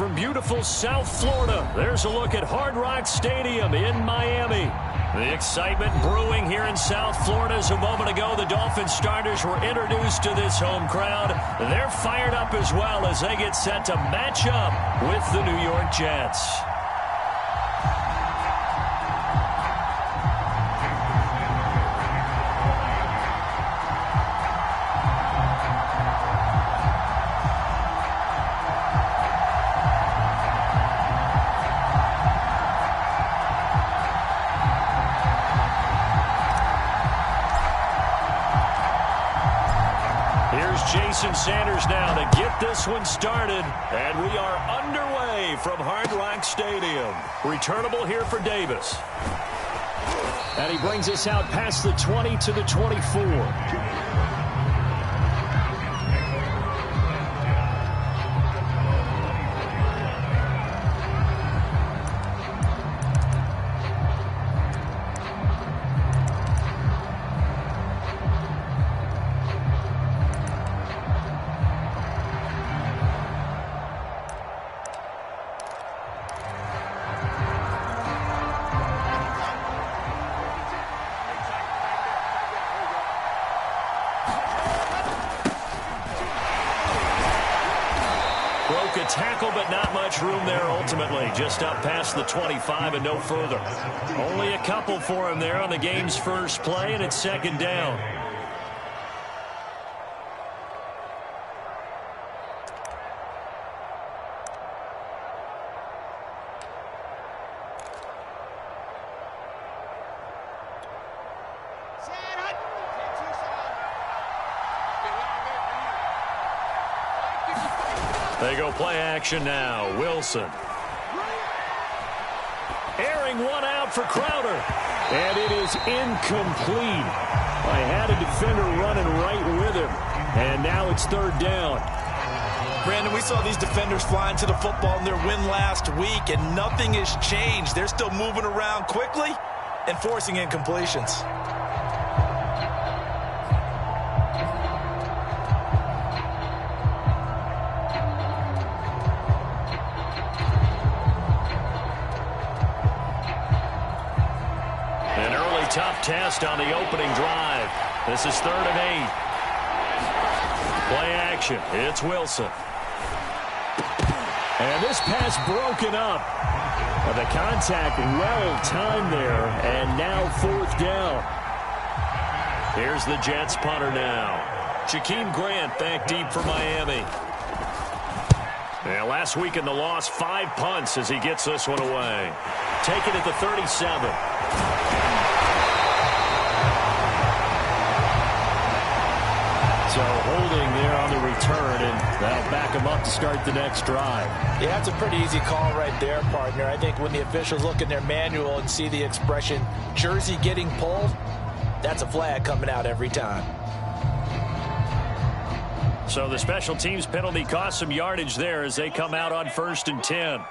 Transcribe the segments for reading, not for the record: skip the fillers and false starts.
from beautiful South Florida. There's a look at Hard Rock Stadium in Miami. The excitement brewing here in South Florida as a moment ago the Dolphins starters were introduced to this home crowd. They're fired up as well as they get set to match up with the New York Jets. Jason Sanders now to get this one started, and we are underway from Hard Rock Stadium. Returnable here for Davis. And he brings us out past the 20 to the 24. Broke a tackle, but not much room there ultimately. Just up past the 25 and no further. Only a couple for him there on the game's first play, and it's second down. They go play action now. Wilson. Airing one out for Crowder. And it is incomplete. I had a defender running right with him. And now it's third down. Brandon, we saw these defenders flying to the football in their win last week, and nothing has changed. They're still moving around quickly and forcing incompletions. Tough test on the opening drive. This is 3rd and 8. Play action. It's Wilson. And this pass broken up. The contact well timed there. And now 4th down. Here's the Jets punter now. Jakeem Grant back deep for Miami. And last week in the loss, 5 punts as he gets this one away. Taken at the 37. So holding there on the return, and that'll back him up to start the next drive. Yeah, that's a pretty easy call right there, partner. I think when the officials look in their manual and see the expression jersey getting pulled, that's a flag coming out every time. So the special teams penalty cost some yardage there as they come out on 1st and 10.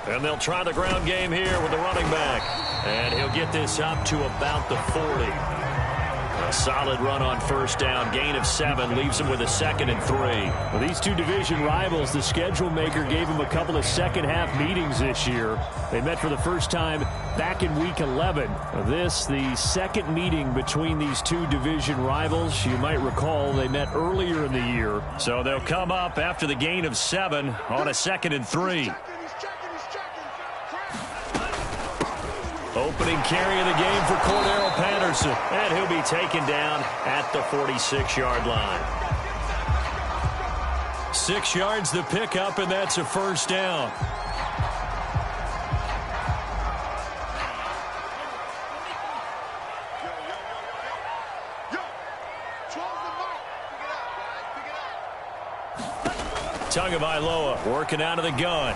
And they'll try the ground game here with the running back. And he'll get this up to about the 40. A solid run on 1st down. Gain of 7 leaves him with a 2nd and 3. Well, these two division rivals, the schedule maker gave them a couple of second-half meetings this year. They met for the first time back in week 11. This, the second meeting between these two division rivals. You might recall they met earlier in the year. So they'll come up after the gain of 7 on a 2nd and 3. Opening carry of the game for Cordero Patterson. And he'll be taken down at the 46-yard line. 6 yards the pickup, and that's a 1st down. Tagovailoa working out of the gun.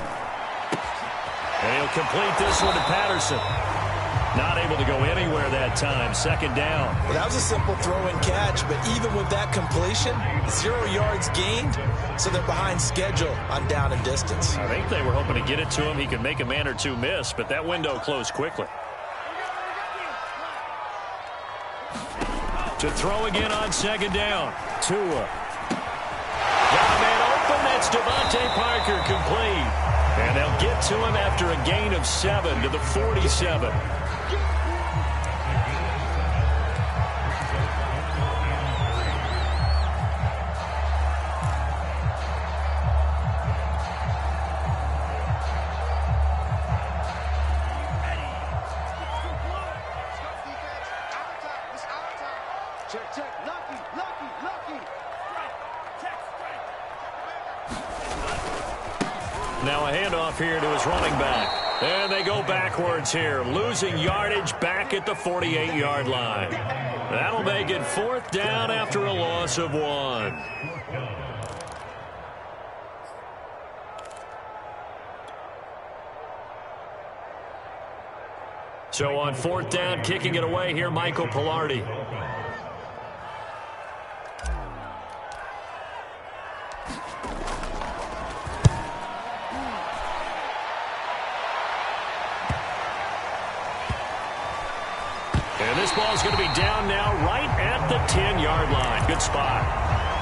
And he'll complete this one to Patterson. Not able to go anywhere that time. 2nd down. Well, that was a simple throw and catch, but even with that completion, 0 yards gained, so they're behind schedule on down and distance. I think they were hoping to get it to him. He could make a man or two miss, but that window closed quickly. To throw again on second down. Tua. Got a man open. That's Devontae Parker, complete. And they'll get to him after a gain of 7 to the 47. Now a handoff here to his running back. And they go backwards here, losing yardage back at the 48-yard line. That'll make it 4th down after a loss of 1. So on 4th down, kicking it away here, Michael Pilardi. This ball is going to be down now right at the 10-yard line. Good spot.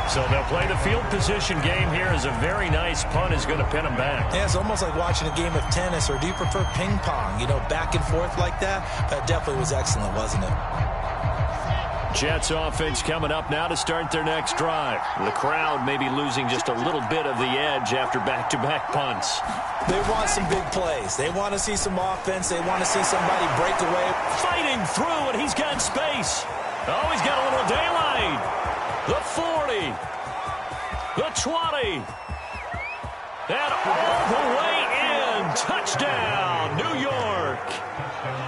So they'll play the field position game here as a very nice punt is going to pin them back. Yeah, it's almost like watching a game of tennis, or do you prefer ping pong? You know, back and forth like that? That definitely was excellent, wasn't it? Jets offense coming up now to start their next drive. The crowd may be losing just a little bit of the edge after back-to-back punts. They want some big plays. They want to see some offense. They want to see somebody break away. Fighting through, and he's got space. Oh, he's got a little daylight. The 40. The 20. And all the way in. Touchdown, New York.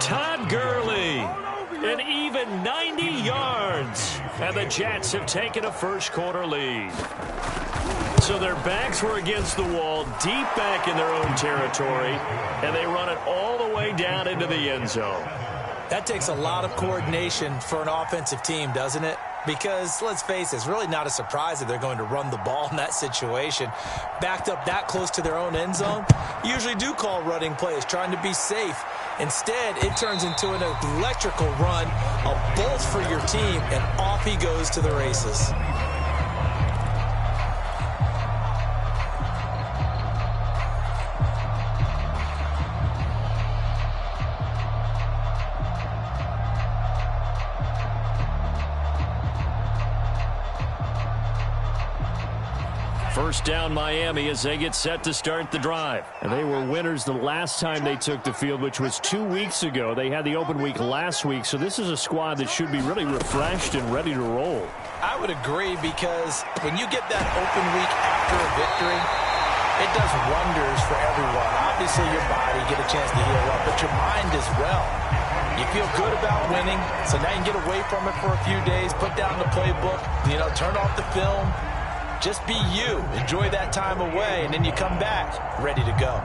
Todd Gurley. An even 90 yards. And the Jets have taken a first-quarter lead. So their backs were against the wall, deep back in their own territory, and they run it all the way down into the end zone. That takes a lot of coordination for an offensive team, doesn't it? Because, let's face it, it's really not a surprise that they're going to run the ball in that situation. Backed up that close to their own end zone, usually do call running plays, trying to be safe. Instead, it turns into an electrical run, a bolt for your team, and off he goes to the races. First down Miami as they get set to start the drive. And they were winners the last time they took the field, which was 2 weeks ago. They had the open week last week, so this is a squad that should be really refreshed and ready to roll. I would agree, because when you get that open week after a victory, it does wonders for everyone. Obviously your body, get a chance to heal up, but your mind as well. You feel good about winning, so now you can get away from it for a few days, put down the playbook, turn off the film. Just be you. Enjoy that time away, and then you come back ready to go.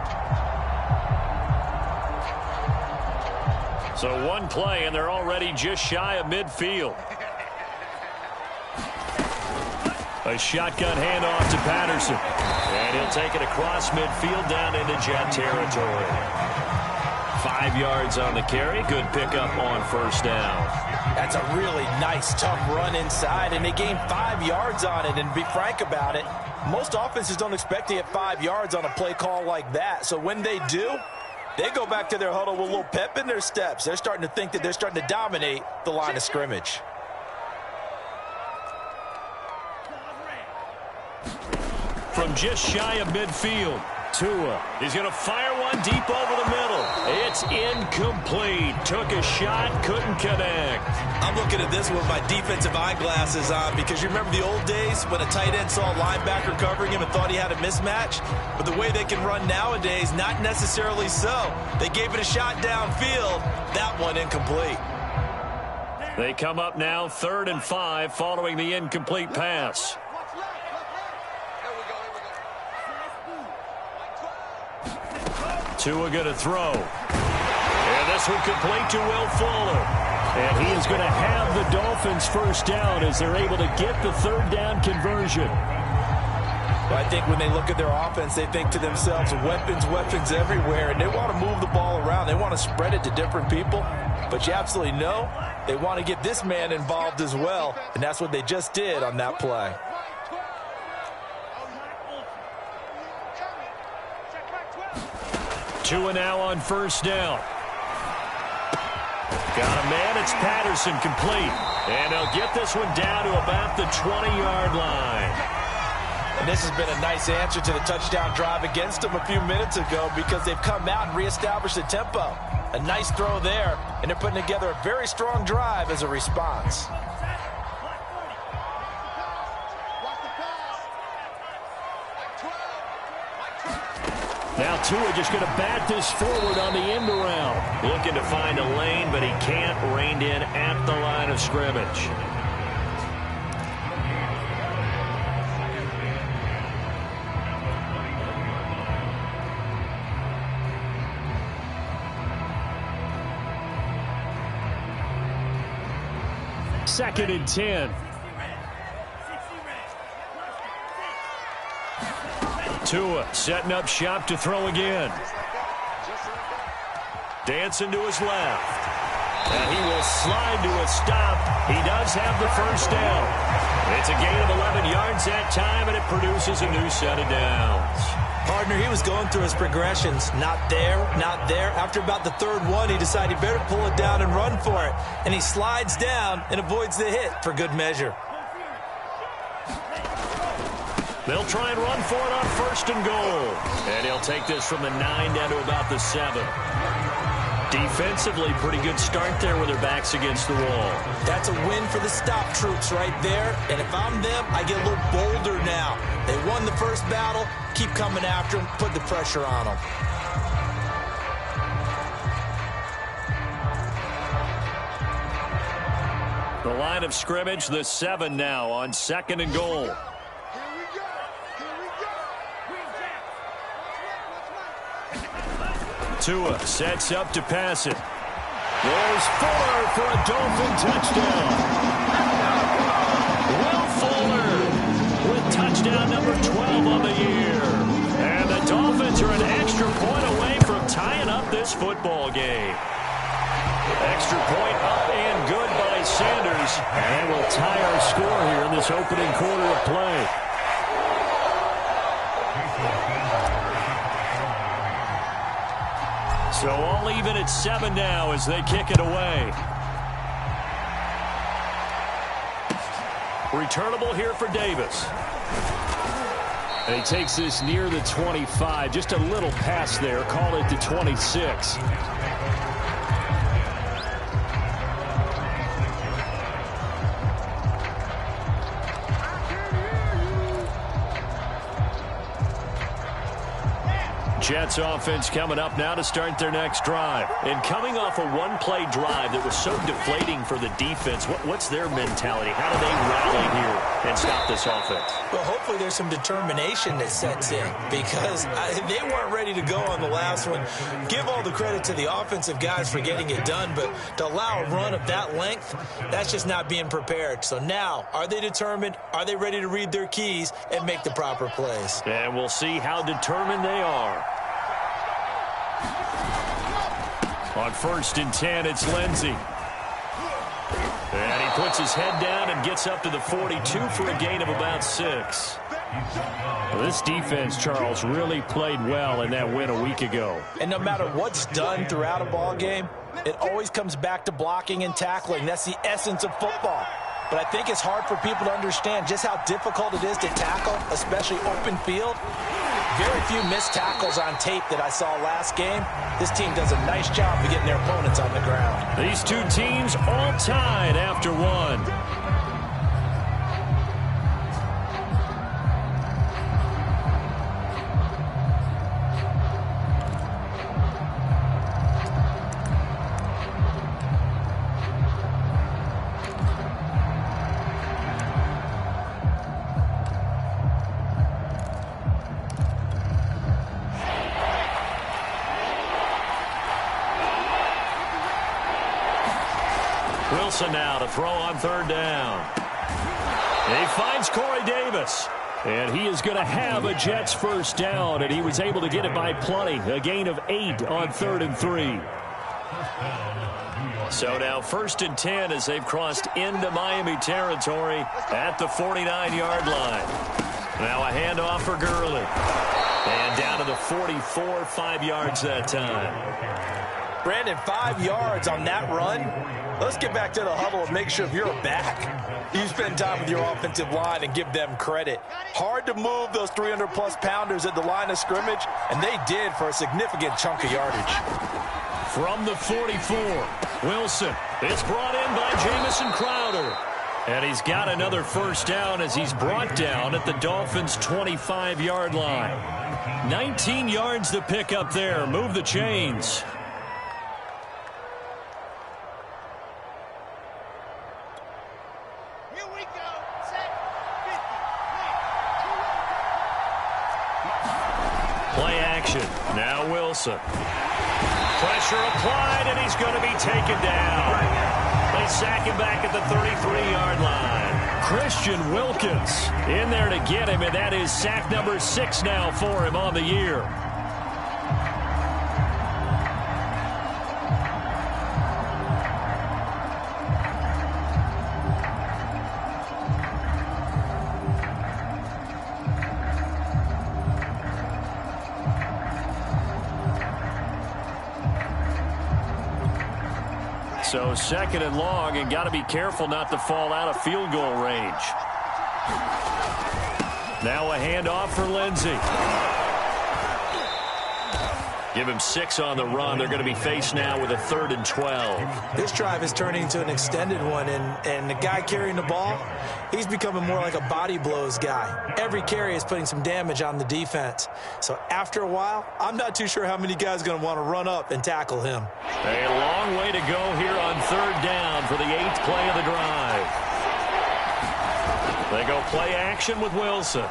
So one play, and they're already just shy of midfield. A shotgun handoff to Patterson. And he'll take it across midfield down into Jet territory. 5 yards on the carry. Good pickup on first down. That's a really nice, tough run inside, and they gained 5 yards on it. And to be frank about it, most offenses don't expect to get 5 yards on a play call like that. So when they do, they go back to their huddle with a little pep in their steps. They're starting to think that they're starting to dominate the line of scrimmage. From just shy of midfield, Tua. He's going to fire one deep over the middle. It's incomplete. Took a shot, couldn't connect. I'm looking at this with my defensive eyeglasses on, because you remember the old days when a tight end saw a linebacker covering him and thought he had a mismatch? But the way they can run nowadays, not necessarily so. They gave it a shot downfield. That one incomplete. They come up now 3rd and 5 following the incomplete pass. Tua going to throw. And this one complete to Will Fuller. And he is going to have the Dolphins first down as they're able to get the 3rd down conversion. Well, I think when they look at their offense, they think to themselves, weapons, weapons everywhere. And they want to move the ball around. They want to spread it to different people. But you absolutely know They want to get this man involved as well, and that's what they just did on that play. Two and now on first down. Got a man, it's Patterson, complete. And they'll get this one down to about the 20-yard line. And this has been a nice answer to the touchdown drive against them a few minutes ago because they've come out and reestablished the tempo. A nice throw there, and they're putting together a very strong drive as a response. Now Tua just going to bat this forward on the end around. Looking to find a lane, but he can't. Reined in at the line of scrimmage. Second and 10. Tua setting up shop to throw again. Dancing to his left. And he will slide to a stop. He does have the first down. It's a gain of 11 yards that time, and it produces a new set of downs. Partner, he was going through his progressions. Not there, not there. After about the third one, he decided he better pull it down and run for it. And he slides down and avoids the hit for good measure. They'll try and run for it on first and goal. And he'll take this from the 9 down to about the 7. Defensively, pretty good start there with their backs against the wall. That's a win for the stop troops right there. And if I'm them, I get a little bolder now. They won the first battle. Keep coming after them. Put the pressure on them. The line of scrimmage, the 7 now on second and goal. Tua sets up to pass it. There's Fuller for a Dolphin touchdown. Will Fuller with touchdown number 12 on the year. And the Dolphins are an extra point away from tying up this football game. Extra point up and good by Sanders. And we'll tie our score here in this opening quarter of play. So all even at 7 now as they kick it away. Returnable here for Davis. And he takes this near the 25. Just a little pass there. Call it the 26. Jets offense coming up now to start their next drive. And coming off a one-play drive that was so deflating for the defense, what's their mentality? How do they rally here and stop this offense? Well, hopefully there's some determination that sets in because they weren't ready to go on the last one. Give all the credit to the offensive guys for getting it done, but to allow a run of that length, that's just not being prepared. So now, are they determined? Are they ready to read their keys and make the proper plays? And we'll see how determined they are. On first and 10, it's Lindsey. And he puts his head down and gets up to the 42 for a gain of about 6. Well, this defense, Charles, really played well in that win a week ago. And no matter what's done throughout a ball game, it always comes back to blocking and tackling. That's the essence of football. But I think it's hard for people to understand just how difficult it is to tackle, especially open field. Very few missed tackles on tape that I saw last game. This team does a nice job of getting their opponents on the ground. These two teams all tied after one. Wilson now to throw on third down. He finds Corey Davis. And he is going to have a Jets first down, and he was able to get it by plenty. A gain of 8 on 3rd and 3. So now 1st and 10 as they've crossed into Miami territory at the 49-yard line. Now a handoff for Gurley. And down to the 44, 5 yards that time. Brandon, 5 yards on that run. Let's get back to the huddle and make sure you're back. You spend time with your offensive line and give them credit. Hard to move those 300-plus pounders at the line of scrimmage, and they did for a significant chunk of yardage. From the 44, Wilson is brought in by Jamison Crowder. And he's got another first down as he's brought down at the Dolphins' 25-yard line. 19 yards to pick up there. Move the chains. Here we go. Set. 50. Play action. Now Wilson. Pressure applied, and he's going to be taken down. They sack him back at the 33-yard line. Christian Wilkins in there to get him, and that is sack number 6 now for him on the year. So 2nd and long, and got to be careful not to fall out of field goal range. Now a handoff for Lindsey. Give him 6 on the run. They're going to be faced now with a 3rd and 12. This drive is turning into an extended one, and the guy carrying the ball, he's becoming more like a body blows guy. Every carry is putting some damage on the defense. So after a while, I'm not too sure how many guys are going to want to run up and tackle him. A long way to go here on 3rd down for the 8th play of the drive. They go play action with Wilson.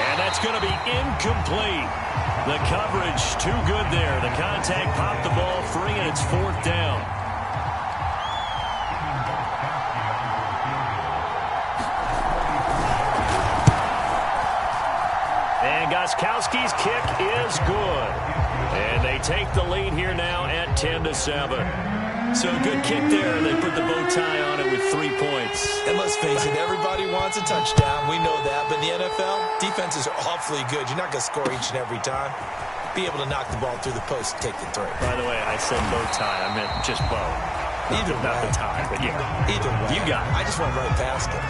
And that's going to be incomplete. The coverage too good there. The contact popped the ball free, and it's 4th down. And Gostkowski's kick is good. And they take the lead here now at 10-7. So a good kick there. They put the bow tie on it with 3 points. And let's face it, everybody wants a touchdown. We know that. But in the NFL, defenses are awfully good. You're not going to score each and every time. Be able to knock the ball through the post and take the throw. By the way, I said bow tie. I meant just bow. Either way. Not the tie, but yeah. Either way. You got it. I just went right past it.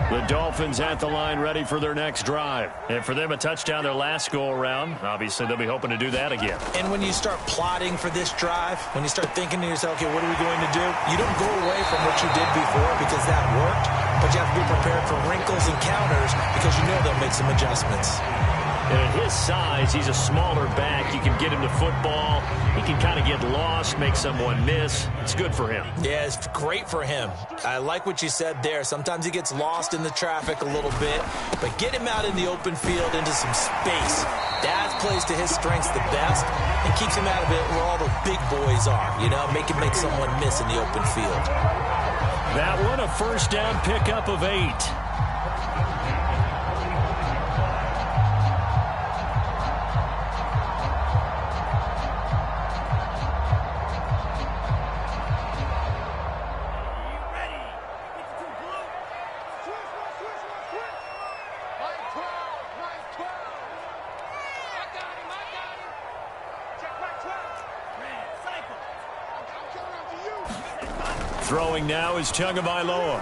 The Dolphins at the line ready for their next drive. And for them, a touchdown their last go-around. Obviously, they'll be hoping to do that again. And when you start plotting for this drive, when you start thinking to yourself, okay, what are we going to do? You don't go away from what you did before because that worked, but you have to be prepared for wrinkles and counters because you know they'll make some adjustments. And at his size, he's a smaller back. You can get him to football. He can kind of get lost, make someone miss. It's good for him. Yeah, it's great for him. I like what you said there. Sometimes he gets lost in the traffic a little bit, but get him out in the open field into some space. That plays to his strengths the best and keeps him out of it where all the big boys are, you know, make someone miss in the open field. That one, a first down pickup of 8. Throwing now is Tagovailoa. A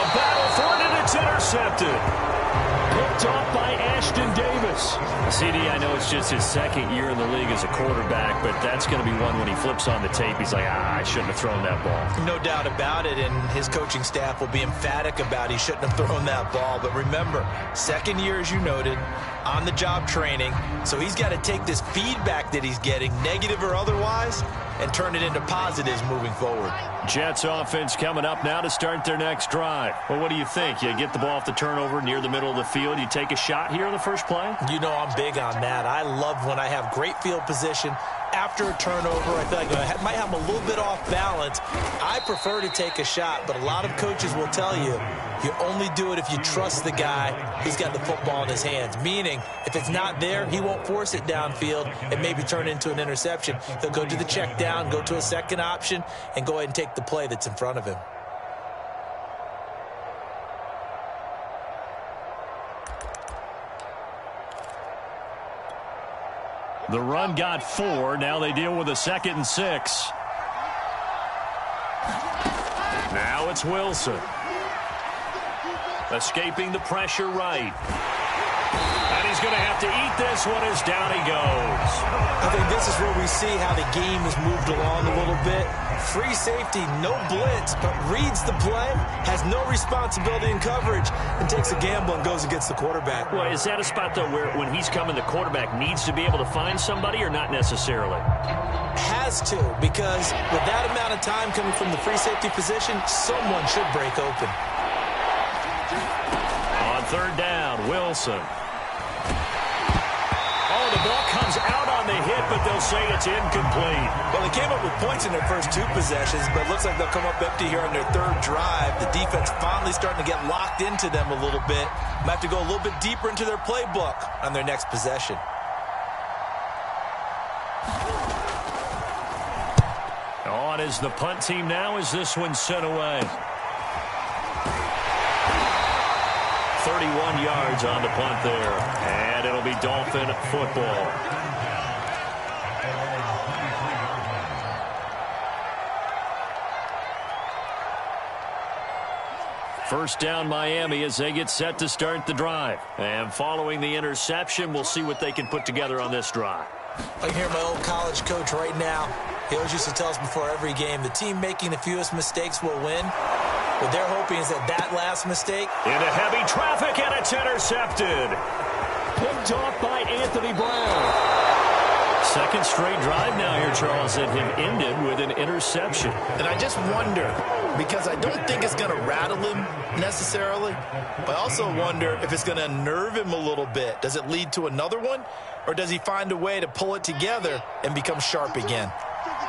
battle for it, and it's intercepted. Picked off by Ashton Davis. CD, I know it's just his 2nd year in the league as a quarterback, but that's going to be one when he flips on the tape. He's like, I shouldn't have thrown that ball. No doubt about it, and his coaching staff will be emphatic about he shouldn't have thrown that ball. But remember, 2nd year, as you noted, on-the-job training. So he's got to take this feedback that he's getting, negative or otherwise, and turn it into positives moving forward. Jets offense coming up now to start their next drive. Well, what do you think? You get the ball off the turnover near the middle of the field. You take a shot here on the first play? You know I'm big on that. I love when I have great field position after a turnover, I feel like I might have him a little bit off balance. I prefer to take a shot, but a lot of coaches will tell you, you only do it if you trust the guy who's got the football in his hands. Meaning, if it's not there, he won't force it downfield and maybe turn it into an interception. He'll go to the check down, go to a second option, and go ahead and take the play that's in front of him. The run got 4. Now they deal with a 2nd and 6. Now it's Wilson. Escaping the pressure right. And he's going to have to eat this one as down he goes. I think this is where we see how the game has moved along a little bit. Free safety, no blitz, but reads the play, has no responsibility in coverage, and takes a gamble and goes against the quarterback. Well, is that a spot, though, where when he's coming, the quarterback needs to be able to find somebody or not necessarily? Has to, because with that amount of time coming from the free safety position, someone should break open. On 3rd down, Wilson. Oh, the ball comes out on the hit, but they'll say it's incomplete. Well, they came up with points in their first 2 possessions, but it looks like they'll come up empty here on their 3rd drive. The defense finally starting to get locked into them a little bit. Might have to go a little bit deeper into their playbook on their next possession. On is the punt team now as this one's sent away. 31 yards on the punt there. And it'll be Dolphin football. First down Miami as they get set to start the drive. And following the interception, we'll see what they can put together on this drive. I can hear my old college coach right now. He always used to tell us before every game, the team making the fewest mistakes will win. What they're hoping is that last mistake. Into heavy traffic, and it's intercepted. Picked off by Anthony Brown. Second straight drive now here, Charles, that have ended with an interception. And I just wonder, because I don't think it's going to rattle him necessarily, but I also wonder if it's going to unnerve him a little bit. Does it lead to another one, or does he find a way to pull it together and become sharp again?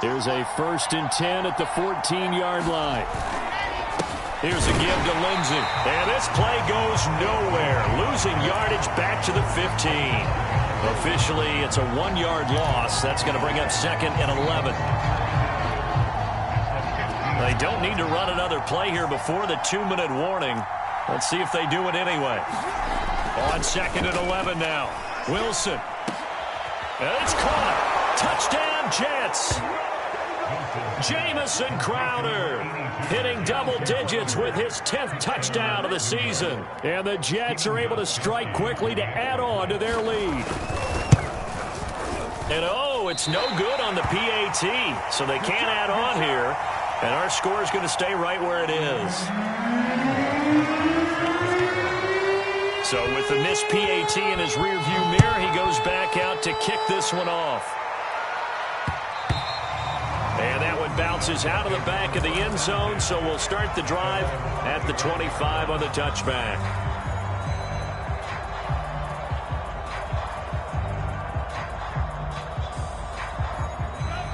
Here's a 1st and 10 at the 14-yard line. Here's a give to Lindsey. And this play goes nowhere. Losing yardage back to the 15. Officially, it's a 1-yard loss. That's going to bring up 2nd and 11. They don't need to run another play here before the 2-minute warning. Let's see if they do it anyway. On 2nd and 11 now. Wilson. And it's caught. Touchdown, Jets. Jamison Crowder hitting double digits with his 10th touchdown of the season. And the Jets are able to strike quickly to add on to their lead. And oh, it's no good on the PAT, so they can't add on here. And our score is going to stay right where it is. So with the missed PAT in his rearview mirror, he goes back out to kick this one off. And that one bounces out of the back of the end zone, so we'll start the drive at the 25 on the touchback.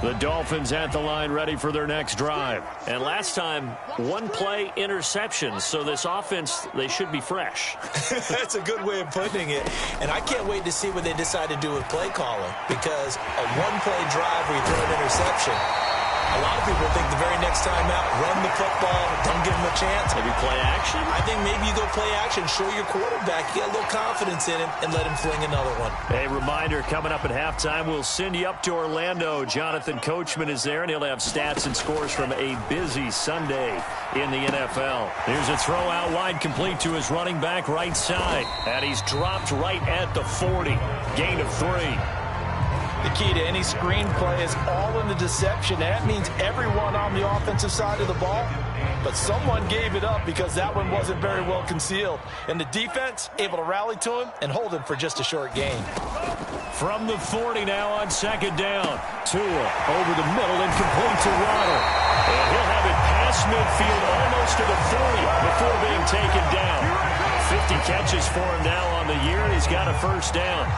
The Dolphins at the line ready for their next drive. And last time, 1-play interception, so this offense, they should be fresh. That's a good way of putting it. And I can't wait to see what they decide to do with play calling, because a 1-play drive where you throw an interception, a lot of people think the very next time out, run the football, don't give them a chance. Maybe play action? I think maybe you go play action, show your quarterback, get a little confidence in him, and let him fling another one. A reminder, coming up at halftime, we'll send you up to Orlando. Jonathan Coachman is there, and he'll have stats and scores from a busy Sunday in the NFL. Here's a throw out wide, complete to his running back right side. And he's dropped right at the 40. Gain of 3. The key to any screenplay is all in the deception. That means everyone on the offensive side of the ball, but someone gave it up because that one wasn't very well concealed. And the defense able to rally to him and hold him for just a short gain. From the 40 now on 2nd down. Tua over the middle and complete to Waddle. And he'll have it past midfield almost to the 40 before being taken down. 50 catches for him now on the year, and he's got a 1st down.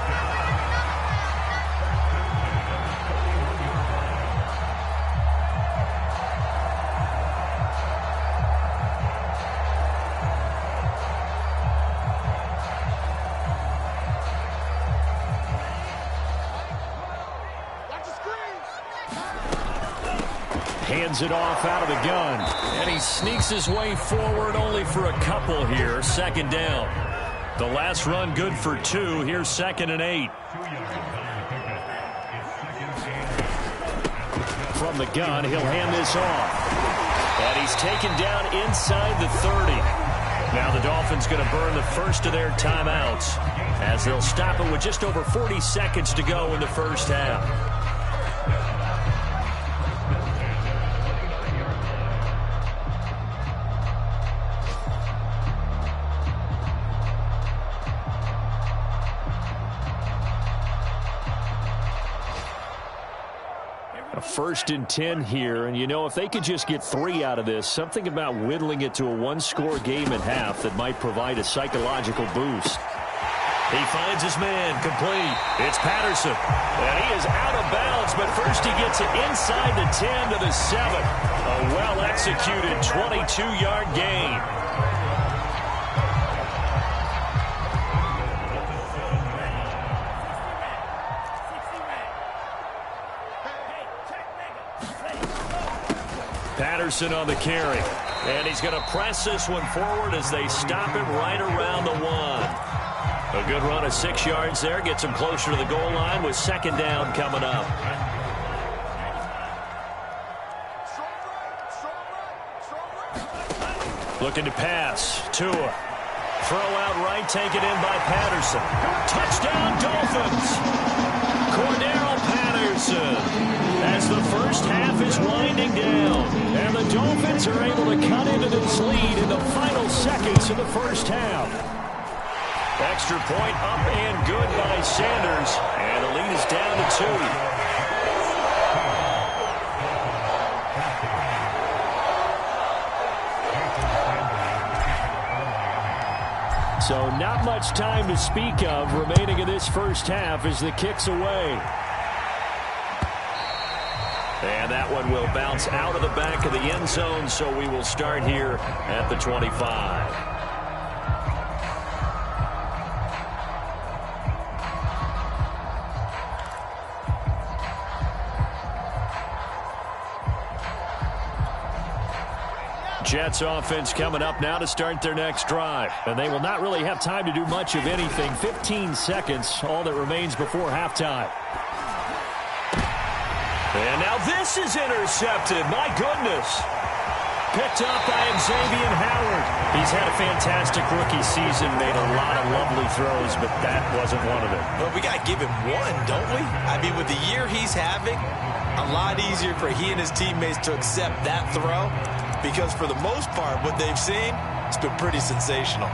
hands it off out of the gun. And he sneaks his way forward only for a couple here. Second down. The last run good for 2. Here's 2nd and 8. From the gun, he'll hand this off. And he's taken down inside the 30. Now the Dolphins going to burn the first of their timeouts as they'll stop it with just over 40 seconds to go in the first half. A 1st and 10 here, and you know, if they could just get 3 out of this, something about whittling it to a one-score game at half that might provide a psychological boost. He finds his man, complete. It's Patterson, and he is out of bounds, but first he gets it inside the 10 to the 7. A well-executed 22-yard gain. Patterson on the carry. And he's going to press this one forward as they stop him right around the 1. A good run of 6 yards there. Gets him closer to the goal line with 2nd down coming up. Looking to pass. Tua. Throw out right. Taken in by Patterson. Touchdown Dolphins. Cordero Patterson. As the first half is winding down. And the Dolphins are able to cut into this lead in the final seconds of the first half. Extra point up and good by Sanders. And the lead is down to 2. So not much time to speak of remaining in this first half as the kick's away. And that one will bounce out of the back of the end zone, so we will start here at the 25. Jets offense coming up now to start their next drive. And they will not really have time to do much of anything. 15 seconds, all that remains before halftime. And now this is intercepted. My goodness. Picked up by Xavier Howard. He's had a fantastic rookie season, made a lot of lovely throws, but that wasn't one of them. Well, we got to give him one, don't we? I mean, with the year he's having, a lot easier for he and his teammates to accept that throw because for the most part, what they've seen, it's been pretty sensational.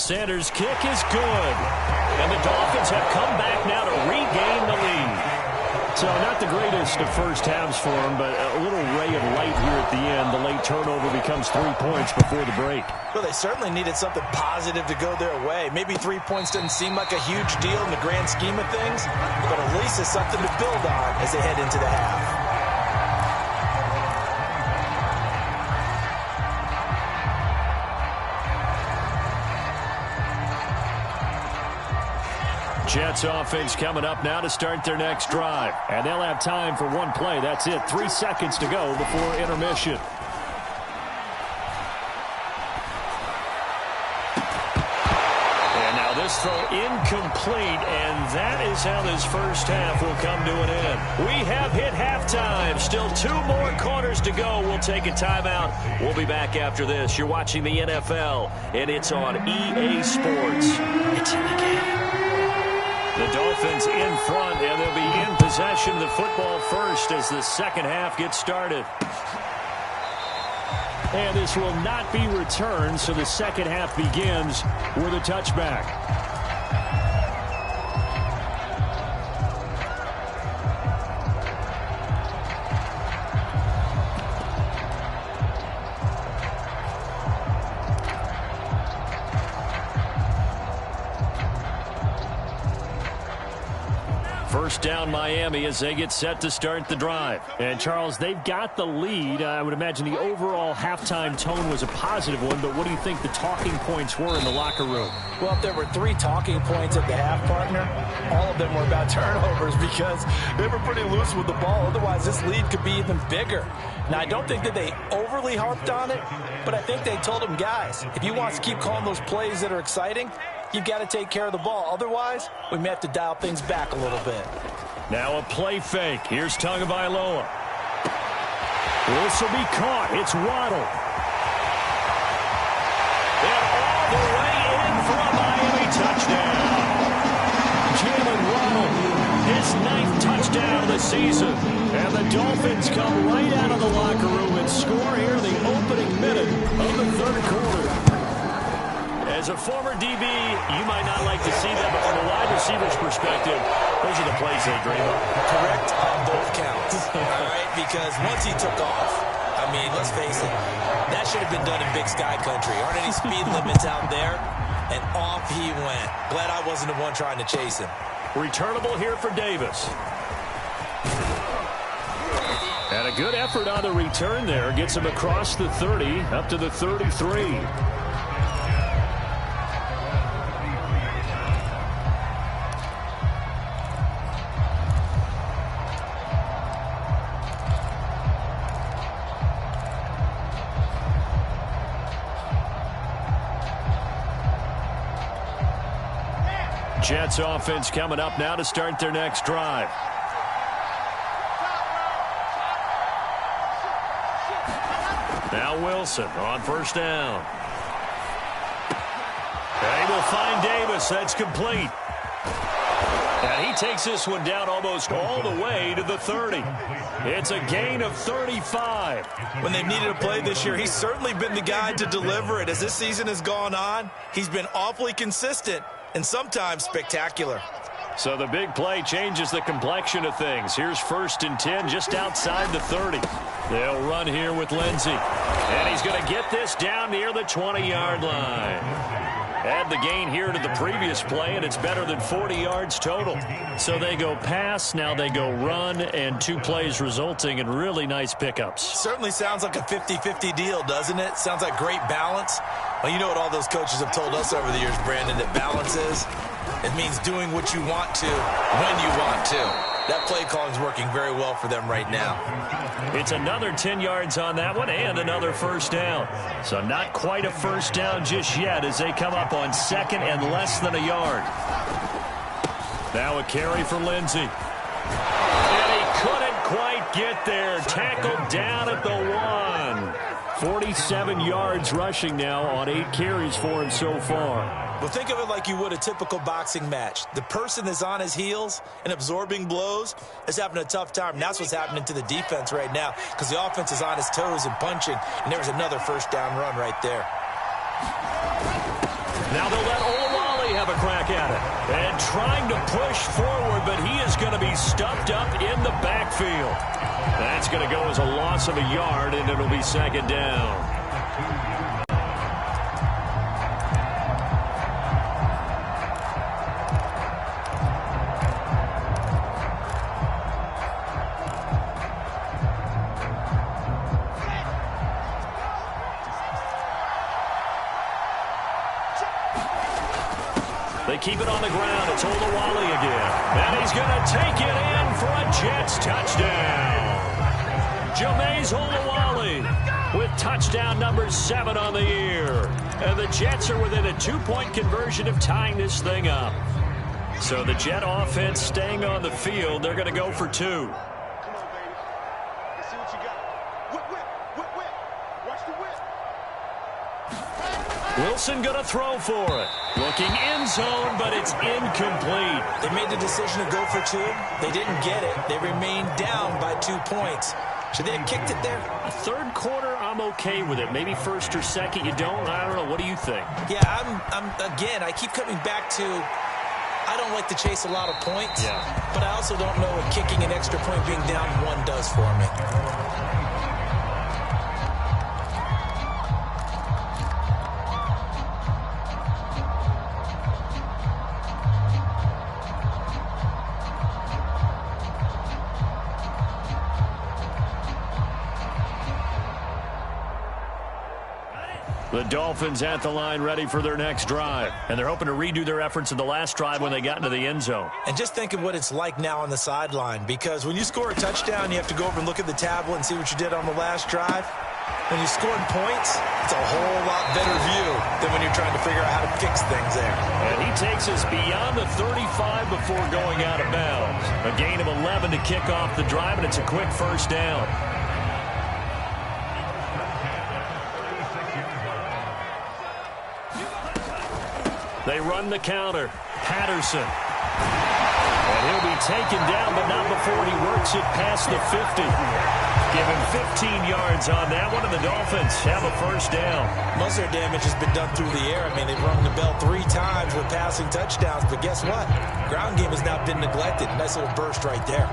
Sanders' kick is good. And the Dolphins have come back now to regain the lead. So not the greatest of first halves for him, but a little ray of light here at the end. The late turnover becomes 3 points before the break. Well, they certainly needed something positive to go their way. Maybe 3 points doesn't seem like a huge deal in the grand scheme of things, but at least it's something to build on as they head into the half. Jets offense coming up now to start their next drive. And they'll have time for one play. That's it. 3 seconds to go before intermission. And now this throw incomplete. And that is how this first half will come to an end. We have hit halftime. Still 2 more quarters to go. We'll take a timeout. We'll be back after this. You're watching the NFL, and it's on EA Sports. It's in the game. The Dolphins in front, and they'll be in possession of the football first as the second half gets started. And this will not be returned, so the second half begins with a touchback. First down Miami as they get set to start the drive. And, Charles, they've got the lead. I would imagine the overall halftime tone was a positive one, but what do you think the talking points were in the locker room? Well, if there were 3 talking points at the half, partner, all of them were about turnovers because they were pretty loose with the ball. Otherwise, this lead could be even bigger. Now, I don't think that they overly harped on it, but I think they told them, guys, if you want to keep calling those plays that are exciting, you've got to take care of the ball. Otherwise, we may have to dial things back a little bit. Now a play fake. Here's Tagovailoa. This will be caught. It's Waddle. And all the way in for a Miami touchdown. Jalen Waddle, his 9th touchdown of the season. And the Dolphins come right out of the locker room and score here in the opening minute of the third quarter. As a former DB, you might not like to see that, but from a wide receiver's perspective, those are the plays they dream of. Correct on both counts, all right? Because once he took off, I mean, let's face it, that should have been done in Big Sky Country. Aren't any speed limits out there? And off he went. Glad I wasn't the one trying to chase him. Returnable here for Davis. And a good effort on the return there. Gets him across the 30, up to the 33. Jets offense coming up now to start their next drive. Now Wilson on first down. They will find Davis. That's complete. And he takes this one down almost all the way to the 30. It's a gain of 35. When they've needed a play this year, he's certainly been the guy to deliver it. As this season has gone on, he's been awfully consistent and sometimes spectacular. So the big play changes the complexion of things. Here's 1st and 10 just outside the 30. They'll run here with Lindsey. And he's going to get this down near the 20-yard line. Add the gain here to the previous play, and it's better than 40 yards total. So they go pass, now they go run, and 2 plays resulting in really nice pickups. Certainly sounds like a 50-50 deal, doesn't it? Sounds like great balance. Well, you know what all those coaches have told us over the years, Brandon, that balance is? It means doing what you want to when you want to. That play calling is working very well for them right now. It's another 10 yards on that one and another first down. So not quite a first down just yet as they come up on 2nd and less than a yard. Now a carry for Lindsey. And he couldn't quite get there. Tackled down at the 1. 47 yards rushing now on 8 carries for him so far. Well, think of it like you would a typical boxing match. The person that's on his heels and absorbing blows is having a tough time. And that's what's happening to the defense right now because the offense is on his toes and punching. And there was another first down run right there. Now they'll let Olawale have a crack at it. And trying to push forward, but he is going to be stuffed up in the backfield. That's going to go as a loss of a yard, and it'll be 2nd down. They keep it on the ground. It's Olawale again. And he's going to take it in for a Jets touchdown. Jameis Olawale with touchdown number 7 on the year. And the Jets are within a 2-point conversion of tying this thing up. So the Jet offense staying on the field. They're going to go for 2. Wilson going to throw for it. Looking end zone, but it's incomplete. They made the decision to go for 2. They didn't get it. They remained down by 2 points. Should they have kicked it there? Third quarter, I'm okay with it. Maybe first or second, you don't. I don't know. What do you think? Yeah, again, I keep coming back to I don't like to chase a lot of points. Yeah. But I also don't know what kicking an extra point being down 1 does for me. The Dolphins at the line ready for their next drive. And they're hoping to redo their efforts in the last drive when they got into the end zone. And just think of what it's like now on the sideline, because when you score a touchdown, you have to go over and look at the tablet and see what you did on the last drive. When you scored points, it's a whole lot better view than when you're trying to figure out how to fix things there. And he takes us beyond the 35 before going out of bounds. A gain of 11 to kick off the drive, and it's a quick first down. They run the counter. Patterson. And he'll be taken down, but not before he works it past the 50. Give him 15 yards on that one, and the Dolphins have a first down. Most of their damage has been done through the air. I mean, they've rung the bell 3 times with passing touchdowns, but guess what? Ground game has not been neglected. Nice little burst right there.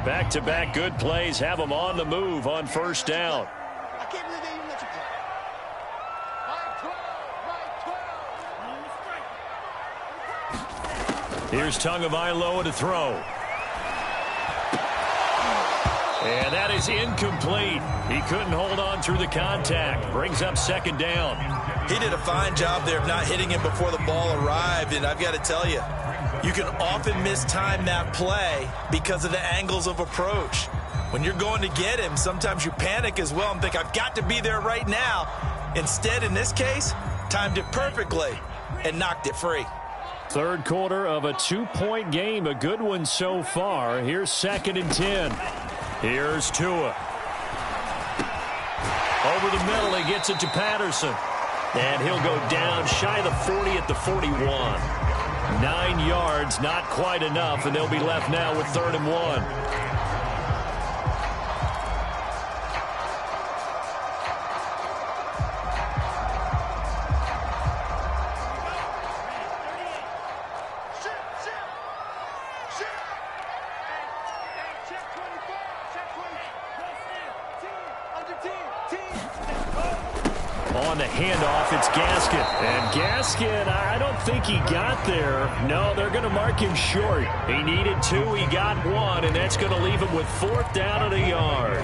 Back-to-back good plays have them on the move on first down. I can't believe they even let you play. Mike 12. Here's Tagovailoa to throw. And that is incomplete. He couldn't hold on through the contact. Brings up second down. He did a fine job there of not hitting him before the ball arrived, and I've got to tell you, you can often mistime that play because of the angles of approach. When you're going to get him, sometimes you panic as well and think, I've got to be there right now. Instead, in this case, timed it perfectly and knocked it free. Third quarter of a 2-point game, a good one so far. Here's 2nd and 10. Here's Tua. Over the middle, he gets it to Patterson. And he'll go down shy of the 40 at the 41. 9 yards, not quite enough, and they'll be left now with 3rd and 1. On the handoff, it's Gaskin. And Gaskin, I don't think he got there. No, they're going to mark him short. He needed 2, he got 1, and that's going to leave him with 4th down and a yard.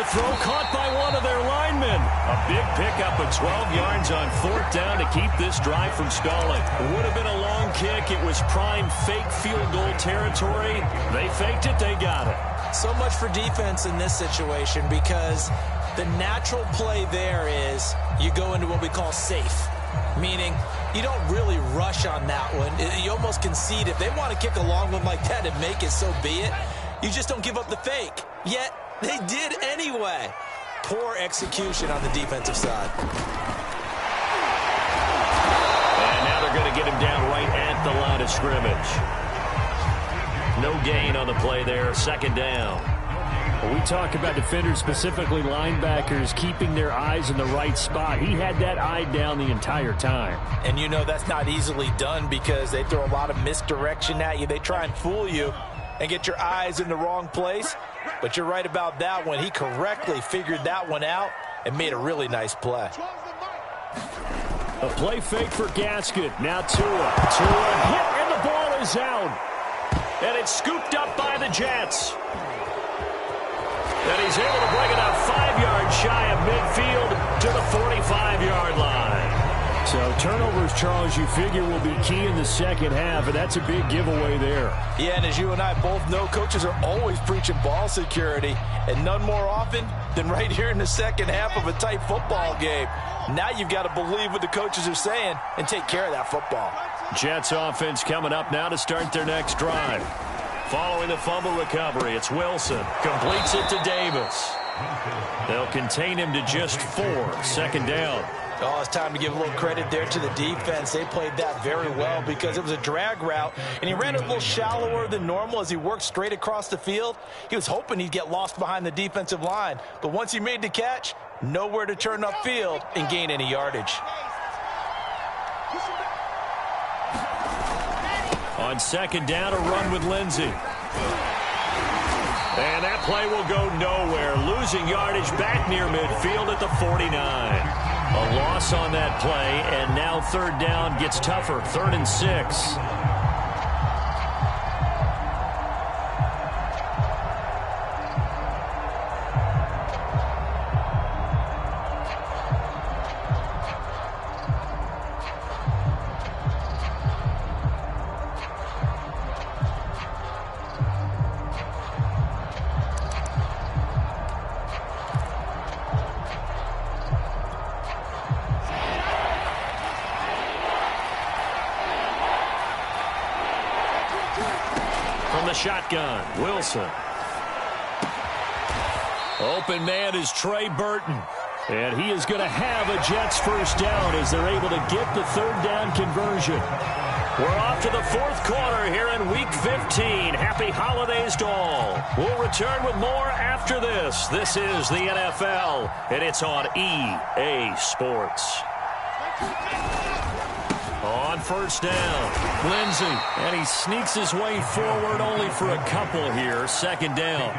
Throw caught by one of their linemen. A big pickup of 12 yards on 4th down to keep this drive from stalling. It would have been a long kick. It was prime fake field goal territory. They faked it. They got it. So much for defense in this situation, because the natural play there is you go into what we call safe, meaning you don't really rush on that one. You almost concede. If they want to kick a long one like that and make it, so be it. You just don't give up the fake. Yet they did anyway. Poor execution on the defensive side. And now they're going to get him down right at the line of scrimmage. No gain on the play there. 2nd down. When we talk about defenders, specifically linebackers, keeping their eyes in the right spot. He had that eye down the entire time. And you know that's not easily done because they throw a lot of misdirection at you. They try and fool you and get your eyes in the wrong place. But you're right about that one. He correctly figured that one out and made a really nice play. A play fake for Gaskin. Now Tua. Tua hit, and the ball is out. And it's scooped up by the Jets. And he's able to bring it up 5 yards shy of midfield to the 45-yard line. So turnovers, Charles, you figure will be key in the second half, and that's a big giveaway there. Yeah, and as you and I both know, coaches are always preaching ball security, and none more often than right here in the second half of a tight football game. Now you've got to believe what the coaches are saying and take care of that football. Jets offense coming up now to start their next drive. Following the fumble recovery, it's Wilson. Completes it to Davis. They'll contain him to just 4. Second down. Oh, it's time to give a little credit there to the defense. They played that very well because it was a drag route, and he ran it a little shallower than normal as he worked straight across the field. He was hoping he'd get lost behind the defensive line, but once he made the catch, nowhere to turn upfield and gain any yardage. On second down, a run with Lindsey. And that play will go nowhere. Losing yardage back near midfield at the 49. A loss on that play, and now third down gets tougher. 3rd and 6. Shotgun, Wilson. Open man is Trey Burton. And he is going to have a Jets first down as they're able to get the third down conversion. We're off to the 4th quarter here in Week 15. Happy holidays to all. We'll return with more after this. This is the NFL, and it's on EA Sports. On first down, Lindsey, and he sneaks his way forward only for a couple here. Second down.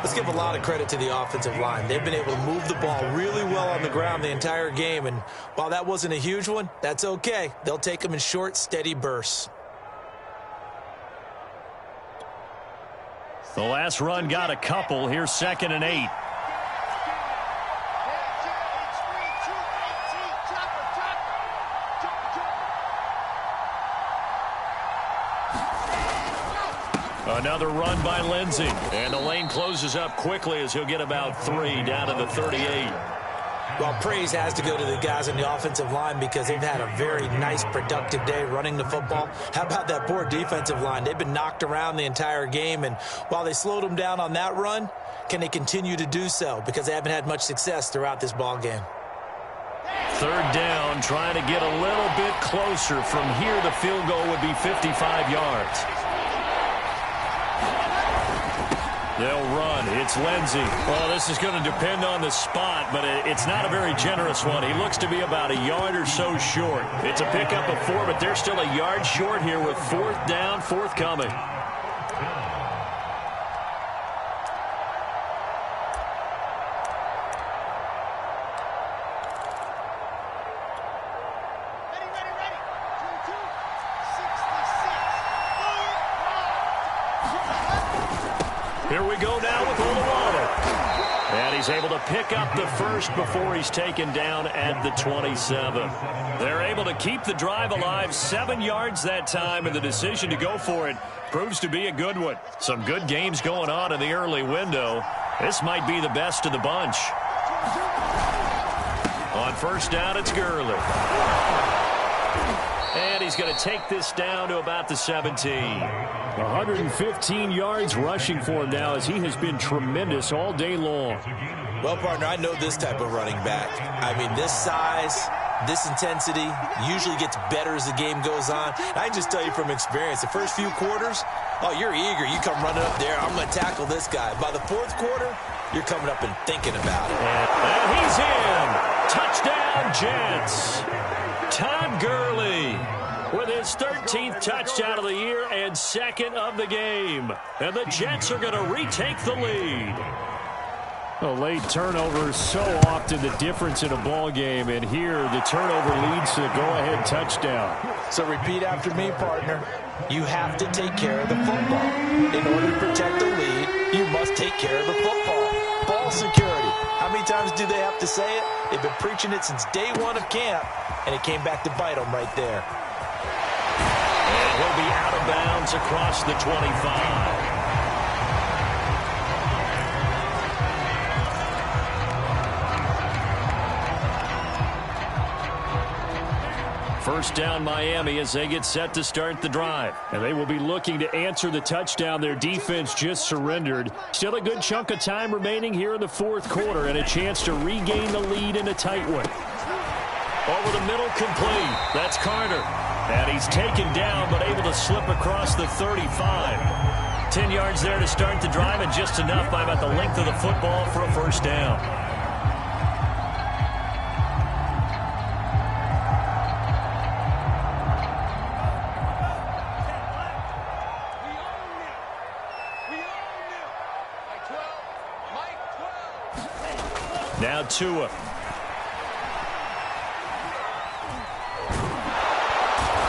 Let's give a lot of credit to the offensive line. They've been able to move the ball really well on the ground the entire game, and while that wasn't a huge one, that's okay. They'll take them in short, steady bursts. The last run got a couple. Here's 2nd and 8. Another run by Lindsey. And the lane closes up quickly as he'll get about 3 down to the 38. Well, praise has to go to the guys on the offensive line because they've had a very nice, productive day running the football. How about that poor defensive line? They've been knocked around the entire game, and while they slowed them down on that run, can they continue to do so? Because they haven't had much success throughout this ball game. Third down, trying to get a little bit closer. From here, the field goal would be 55 yards. They'll run. It's Lindsey. Well, this is going to depend on the spot, but it's not a very generous one. He looks to be about a yard or so short. It's a pickup of 4, but they're still a yard short here with 4th down, forthcoming. Here we go now with Olawale. And he's able to pick up the first before he's taken down at the 27. They're able to keep the drive alive, 7 yards that time, and the decision to go for it proves to be a good one. Some good games going on in the early window. This might be the best of the bunch. On first down, it's Gurley. And he's going to take this down to about the 17. 115 yards rushing for him now as he has been tremendous all day long. Well, partner, I know this type of running back. I mean, this size, this intensity usually gets better as the game goes on. And I can just tell you from experience, the first few quarters, oh, you're eager. You come running up there, I'm going to tackle this guy. By the 4th quarter, you're coming up and thinking about it. And he's in. Touchdown, Jets. Todd Gurley with his 13th touchdown of the year and 2nd of the game. And the Jets are going to retake the lead. A late turnover is so often the difference in a ball game, and here the turnover leads to the go-ahead touchdown. So repeat after me, partner. You have to take care of the football. In order to protect the lead, you must take care of the football. Ball security. How many times do they have to say it? They've been preaching it since day one of camp, and it came back to bite them right there. And he'll be out of bounds across the 25. First down Miami as they get set to start the drive. And they will be looking to answer the touchdown their defense just surrendered. Still a good chunk of time remaining here in the fourth quarter and a chance to regain the lead in a tight one. Over the middle, complete. That's Carter. And he's taken down but able to slip across the 35. 10 yards there to start the drive and just enough by about the length of the football for a first down. Now Tua.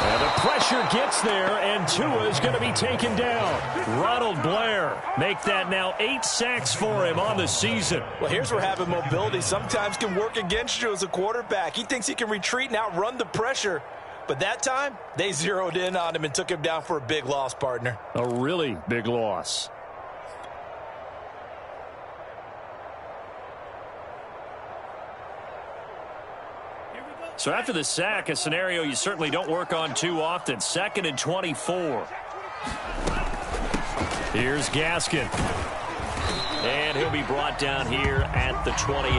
And the pressure gets there, and Tua is going to be taken down. Ronald Blair make that now 8 sacks for him on the season. Well, here's where having mobility sometimes can work against you as a quarterback. He thinks he can retreat and outrun the pressure. But that time, they zeroed in on him and took him down for a big loss, partner. A really big loss. So after the sack, a scenario you certainly don't work on too often. 2nd and 24. Here's Gaskin. And he'll be brought down here at the 28.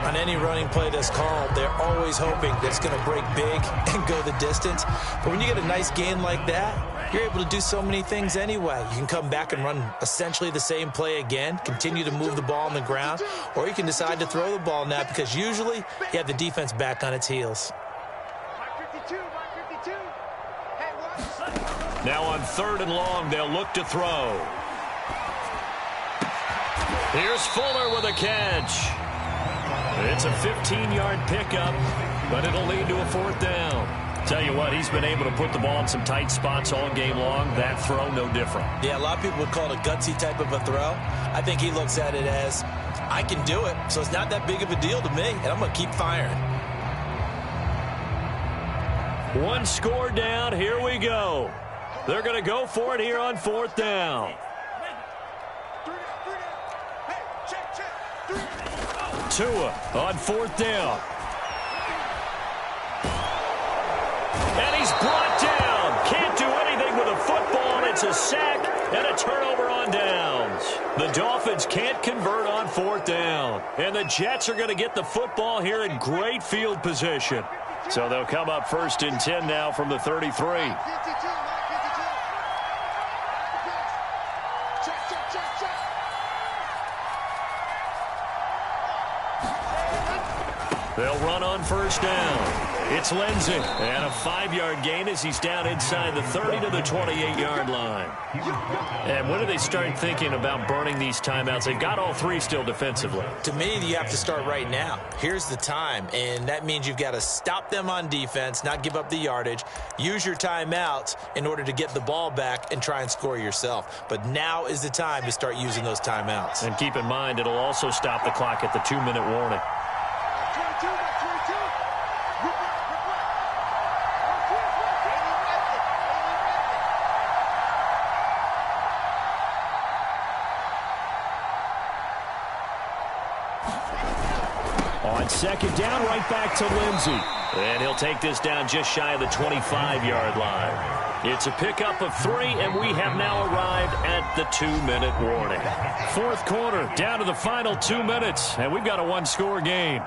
On any running play that's called, they're always hoping that it's going to break big and go the distance. But when you get a nice gain like that, you're able to do so many things anyway. You can come back and run essentially the same play again, continue to move the ball on the ground, or you can decide to throw the ball now because usually you have the defense back on its heels. Now on 3rd and long, they'll look to throw. Here's Fuller with a catch. It's a 15-yard pickup, but it'll lead to a 4th down. Tell you what, he's been able to put the ball in some tight spots all game long. That throw, no different. Yeah, a lot of people would call it a gutsy type of a throw. I think he looks at it as, I can do it, so it's not that big of a deal to me, and I'm going to keep firing. 1 score down. Here we go. They're going to go for it here on 4th down. Tua on 4th down. And he's brought down. Can't do anything with a football. It's a sack and a turnover on downs. The Dolphins can't convert on 4th down. And the Jets are going to get the football here in great field position. So they'll come up 1st and 10 now from the 33. They'll run on 1st down. It's Lindsey. And a 5-yard gain as he's down inside the 30 to the 28-yard line. And when do they start thinking about burning these timeouts? They've got all 3 still defensively. To me, you have to start right now. Here's the time, and that means you've got to stop them on defense, not give up the yardage, use your timeouts in order to get the ball back and try and score yourself. But now is the time to start using those timeouts. And keep in mind, it'll also stop the clock at the 2-minute warning. On 2nd down, right back to Lindsey. And he'll take this down just shy of the 25-yard line. It's a pickup of 3, and we have now arrived at the 2-minute warning. 4th quarter, down to the final 2 minutes, and we've got a 1-score game.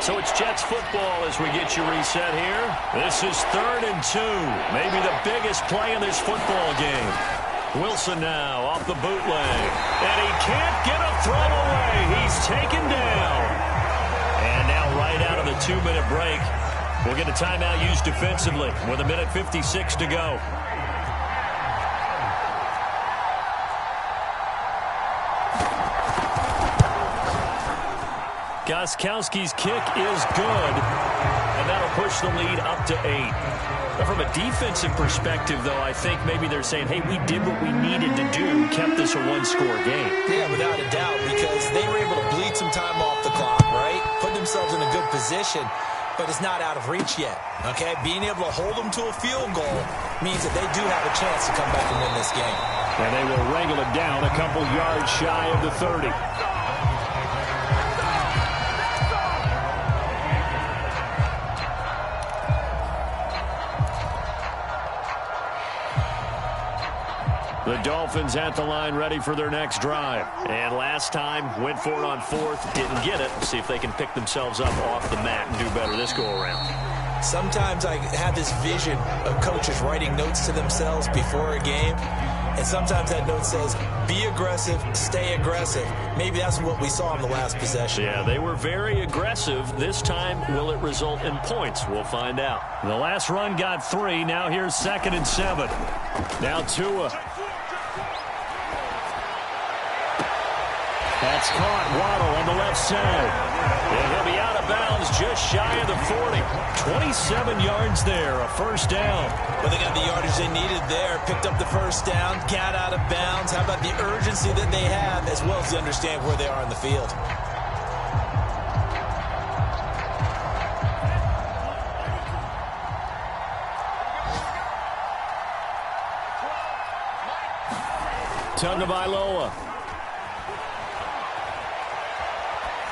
So it's Jets football as we get you reset here. This is 3rd and 2. Maybe the biggest play in this football game. Wilson now off the bootleg. And he can't get a throw away. He's taken down. And now right out of the 2-minute break, we'll get a timeout used defensively with 1:56 to go. Gostkowski's kick is good, and that'll push the lead up to 8. But from a defensive perspective, though, I think maybe they're saying, hey, we did what we needed to do, kept this a 1-score game. Yeah, without a doubt, because they were able to bleed some time off the clock, right? Put themselves in a good position. but it's not out of reach yet. Okay, being able to hold them to a field goal means that they do have a chance to come back and win this game. And they will wrangle it down a couple yards shy of the 30. The Dolphins at the line ready for their next drive. And last time, went for it on fourth, didn't get it. See if they can pick themselves up off the mat and do better this go-around. Sometimes I have this vision of coaches writing notes to themselves before a game. And sometimes that note says, be aggressive, stay aggressive. Maybe that's what we saw in the last possession. Yeah, they were very aggressive. This time, will it result in points? We'll find out. The last run got 3. Now here's 2nd and 7. Now Tua. That's caught. Waddle on the left side. And he'll be out of bounds just shy of the 40. 27 yards there, a first down. Well, they got the yardage they needed there. Picked up the first down, got out of bounds. How about the urgency that they have, as well as they understand where they are on the field? Tagovailoa.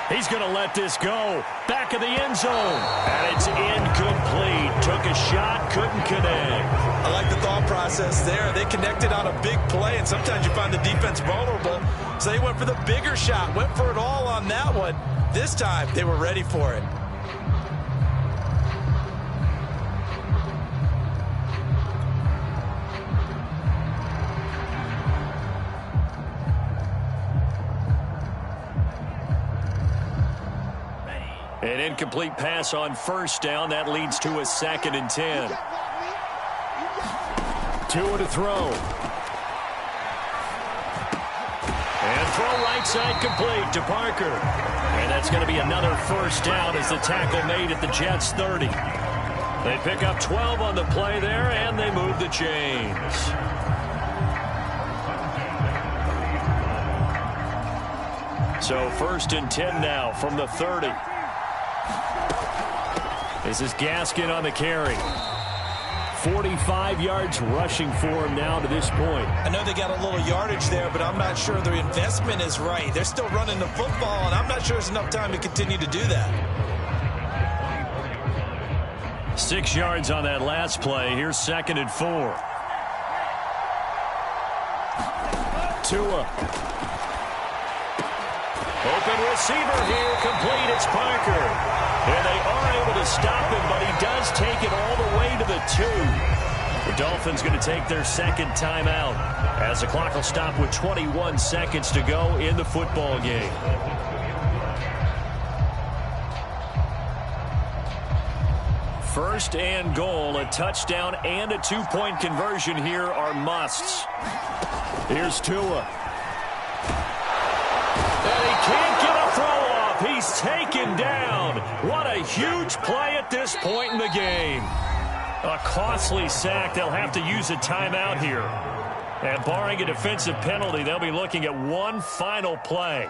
He's going to let this go. Back of the end zone. And it's incomplete. Took a shot, couldn't connect. I like the thought process there. They connected on a big play, and sometimes you find the defense vulnerable. So they went for the bigger shot, went for it all on that one. This time, they were ready for it. An incomplete pass on first down. That leads to a 2nd and 10. Tua to throw. And throw right side complete to Parker. And that's going to be another first down as the tackle made at the Jets' 30. They pick up 12 on the play there, and they move the chains. So 1st and 10 now from the 30. This is Gaskin on the carry. 45 yards rushing for him now to this point. I know they got a little yardage there, but I'm not sure their investment is right. They're still running the football, and I'm not sure there's enough time to continue to do that. 6 yards on that last play. Here's 2nd and 4. Tua. Open receiver here, complete. It's Parker. And they are able to stop him, but he does take it all the way to the 2. The Dolphins going to take their 2nd timeout as the clock will stop with 21 seconds to go in the football game. First and goal, a touchdown and a 2-point conversion here are musts. Here's Tua. And he can't get a throw off. He's taken down. What a huge play at this point in the game. A costly sack. They'll have to use a timeout here. And barring a defensive penalty, they'll be looking at one final play.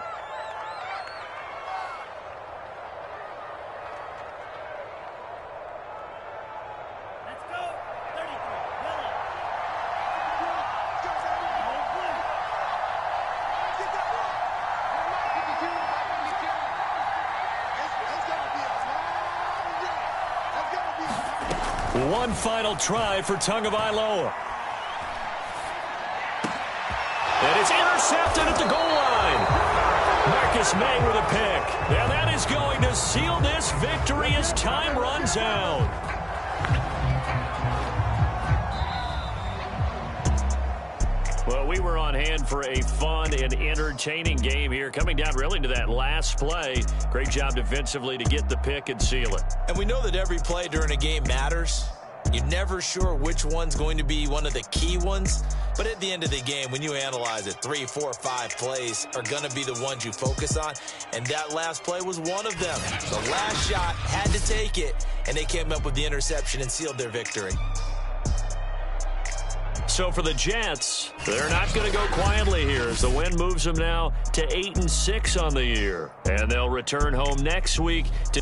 One final try for Tagovailoa. And it's intercepted at the goal line. Marcus May with a pick. And that is going to seal this victory as time runs out. Well, we were on hand for a fun and entertaining game here. Coming down really to that last play. Great job defensively to get the pick and seal it. And we know that every play during a game matters. You're never sure which one's going to be one of the key ones. But at the end of the game, when you analyze it, 3, 4, 5 plays are going to be the ones you focus on. And that last play was one of them. The last shot had to take it, and they came up with the interception and sealed their victory. So for the Jets, they're not going to go quietly here as the win moves them now to 8-6 on the year. And they'll return home next week to